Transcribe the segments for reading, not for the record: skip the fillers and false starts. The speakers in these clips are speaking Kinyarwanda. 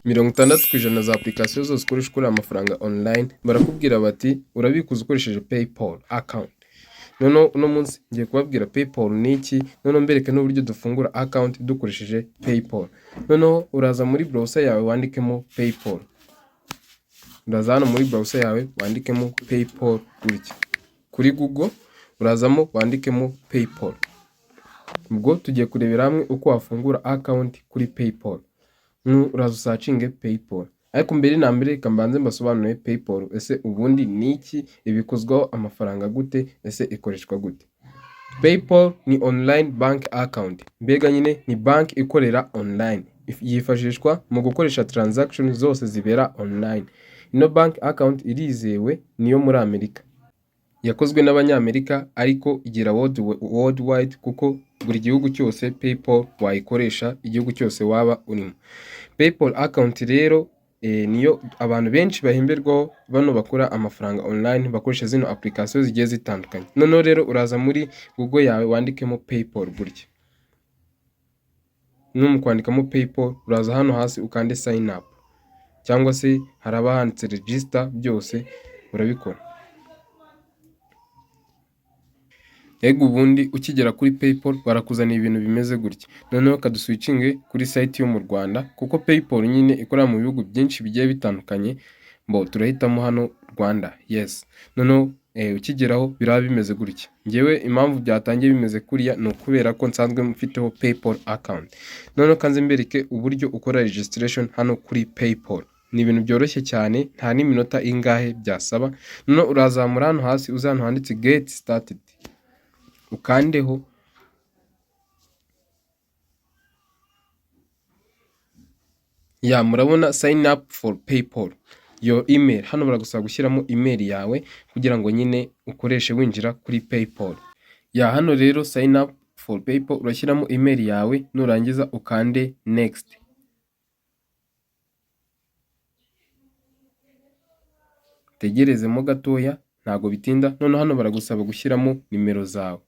60% za application zose ukoresha ukorera amafaranga online barakubwira bati urabikuza ukoresheje PayPal account. Noneho uno munsi ngiye kubabwira PayPal ni iki, noneho mbereke n'uburyo dufungura account dukoresheje PayPal. Noneho uraza muri browser yawe wandikemo PayPal. Uraza hano muri browser yawe wandikemo PayPal gutya. Kuri Google urazamo wandikemo PayPal. Ubwo tugiye kurebera hamwe uko wafungura account kuri PayPal. Uraza usacinge PayPal. Ariko mbere na mbere reka mbanze mbasobanurire PayPal ese ubundi ni iki, ibikozwaho amafaranga gute, ese ikoreshwa gute. PayPal ni online bank account. Mbega nyine ni bank ikorera online. Yifashishwa mu gukoresha transaction zose zibera online. Ino bank account irizewe, niyo muri Amerika. Yakozwe n'Abanyamerika ariko igira worldwide kuko buri gihugu cyose PayPal wayikoresha, igihugu cyose waba urimo. PayPal account rero niyo abantu benshi bahemberwaho bano bakora amafaranga online bakoresha zino application zigiye zitandukanye. Noneho rero uraza muri Google yawe wandikemo PayPal gutya. Mu kwandikamo PayPal uraza hano hasi ukande sign up cyangwa se haraba handitse register, byose urabikora. Ego ubundi ukigera kuri PayPal barakuzanira ibintu bimeze gutya. Noneho kaduswitchinge kuri site yo mu Rwanda kuko PayPal nyine ikorera mu bihugu byinshi bigiye bitandukanye. Turahitamo hano Rwanda. Yes. Noneho ukigeraho biraba bimeze gutya. Ngewe impamvu byatangiye bimeze kuriya no kubera ko nsanzwe mfiteho PayPal account. Noneho kanze mbereke uburyo ukora registration hano kuri PayPal. Ni ibintu byoroshye cyane, nta n'iminota ingahe byasaba. Noneho urazamura hano hasi uzana handitse get started. Ukandeho murabona sign up for PayPal your email. Hano baragusaba gushyiramo email yawe kugira ngo nyine ukoreshe winjira kuri PayPal. Hano rero sign up for PayPal urashyiramo email yawe, nurangiza ukande next. Tegerezemo gatoya ntago bitinda. Noneho hano baragusaba gushyiramo nimero zawe.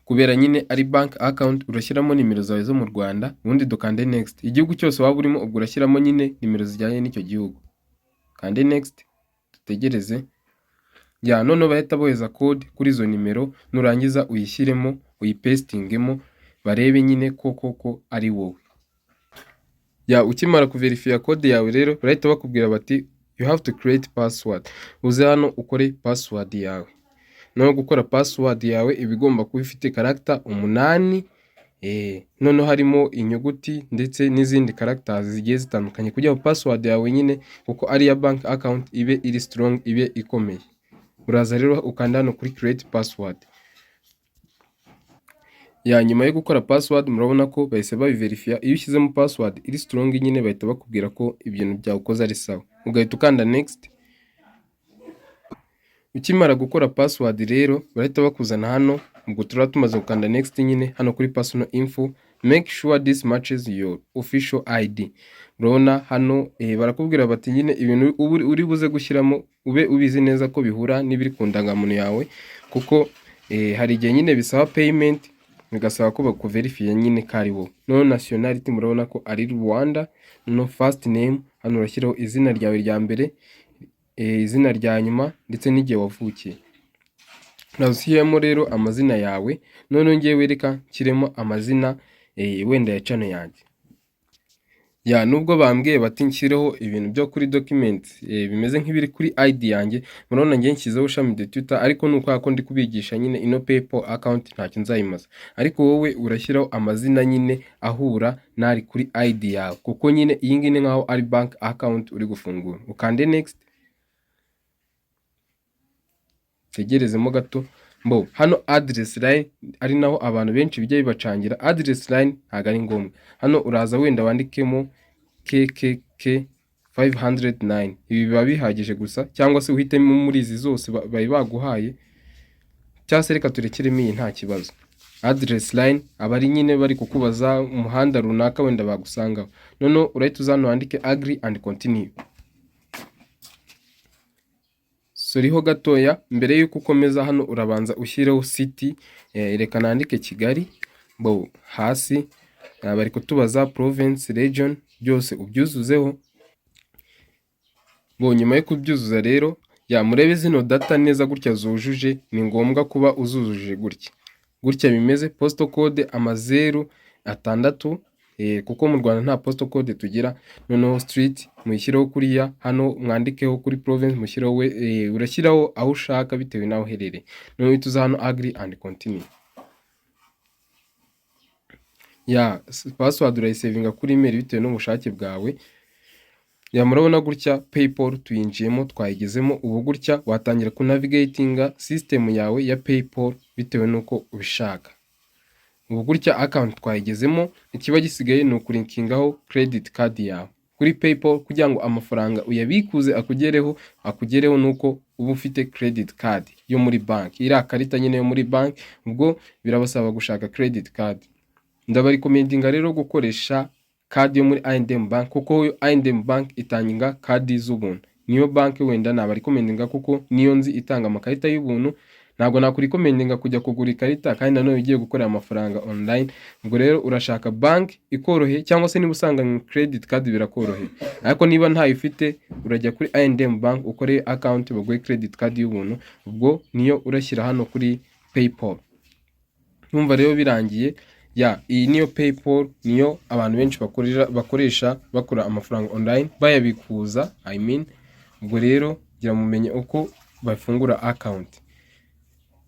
Kubera nyine ari bank account urashyiramo nimero zawe zo mu Rwanda, ubundi dukande next. Igihugu cyose waba urimo ubwo urashyiramo nyine nimero zijyanye n'icyo gihugu. Kande next, tutegereze. Noneho bahita bohereza code kuri izo nimero, nurangiza uyishyiremo, uyipestingemo, barebe nyine ko ari wowe. Ukimara kuverifya code yawe rero barahita bakubwira bati you have to create password. Uze hano ukore password yawe. No gukora password yawe ibigomba kuba ifite character 8. Noneho harimo inyuguti ndetse n'izindi characters zigiye zitandukanye kugira ngo password yawe nyine kuko ari ya bank account ibe iri strong, ibe ikomeye. Uraza rero ukanda hano kuri create password. Nyuma yo gukora password murabona ko bahise babiverifya. Iyo ushyizemo password iri strong nyine bahita bakubwira ko ibintu byawe ukoze ari sawa. Ugahita ukanda next. Ukimara gukora password rero barahita bakuzana hano, ubwo tumaze gukanda next nyine hano kuri personal info, make sure this matches your official ID. Urabona hano barakubwira bati nyine ibintu uri buze gushyiramo ube ubizi neza ko bihura n'ibiri ku ndangamuntu yawe kuko hari igihe nyine bisaba payment, bigasaba ko bakuverify nyine kari wowe. No nationality murabona ko ari Rwanda. No first name hano urashyiraho izina ryawe rya mbere, izina rya nyuma ndetse n'igihe wavukiye. Nazushyiramo rero amazina yawe. None ngiye reka nshyiremo amazina wenda ya channel yanjye. Nubwo bambwiye bati nshyireho ibintu byo kuri documents bimeze nk'ibiri kuri ID yanjye, murabona ngiye nshyizeho Shami de Twitter, ariko nuko ko ndi kubigisha nyine ino PayPal account ntacyo nzayimaza. Ariko wowe urashyiraho amazina nyine ahura nari kuri ID yawe kuko nyine iyi ngiyi nkaho ari bank account uri gufungura. Ukande next. Tegerezemo gato. Hano address line ari naho abantu benshi bijya bibacangira. Address line ntago ari ngombwa. Hano uraza wenda wandikemo KKK 509. Ibi biba bihagije gusa, cyangwa se uhitemo muri izi zose bari baguhaye, cyangwa se reka turekeremo iyi nta kibazo. Address line abari nyine bari kukubaza umuhanda runaka wenda bagusangaho. Noneho urahita uzana wandike agree and continue. Soriho gatoya mbere yuko ukomeza hano urabanza ushyireho city. Reka nandike Kigali. Hasi bari kutubaza province, region, byose ubyuzuzeho. Nyuma yo kubyuzuza rero murebe zino data neza gutya zujuje, ni ngombwa kuba uzujuje gutya bimeze. Postal code 0 6, kuko mu Rwanda nta postal code tugira. Noneho street muyishyireho kuriya, hano mwandikeho kuri province mushyiraho urashyiraho aho ushaka bitewe n'aho uherereye. Noneho tuza hano agree and continue. Password urayisevinga kuri email bitewe n'ubushake bwawe. Murabona gutya PayPal tuyinjiyemo, twayigezemo. Ubu gutya watangira ku navigatinga system yawe ya PayPal bitewe n'uko ubishaka. Ubu gutya account twayigezemo, ikiba gisigaye ni ukulinkingaho credit card yawe kuri PayPal kugira ngo amafaranga uyabikuze akugereho nuko uba ufite credit card yo muri bank. Iriya karita nyine yo muri bank, ubwo birabasaba gushaka credit card. Ndabarekomendinga rero gukoresha card yo muri I&M Bank, kuko I&M Bank itanga card z'ubuntu. Niyo bank wenda nabarekomendinga kuko niyo nzi itanga amakarita y'ubuntu. Ntabwo nakurekomendinga kujya kugura ikarita kandi nanone ugiye gukorera amafaranga online. Ubwo rero urashaka bank ikoroheye, cyangwa se niba usanga credit card birakoroheye. Ariko niba ntayo ufite urajya kuri I&M Bank ukore account baguhe credit card y'ubuntu. Ubwo niyo urashyira hano kuri PayPal. Numva rero birangiye. Iyi niyo PayPal, niyo abantu benshi bakoresha bakora amafaranga online bayabikuza, ubwo rero gira mumenye uko bafungura account.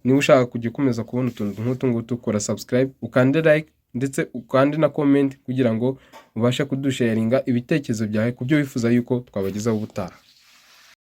Niba ushaka kujya ukomeza kubona utuntu nk'utu ngutu, ukora subscribe, ukande like ndetse ukande na comment kugira ngo ubashe kudusharinga ibitekerezo byawe kubyo wifuza yuko twabagezaho ubutaha.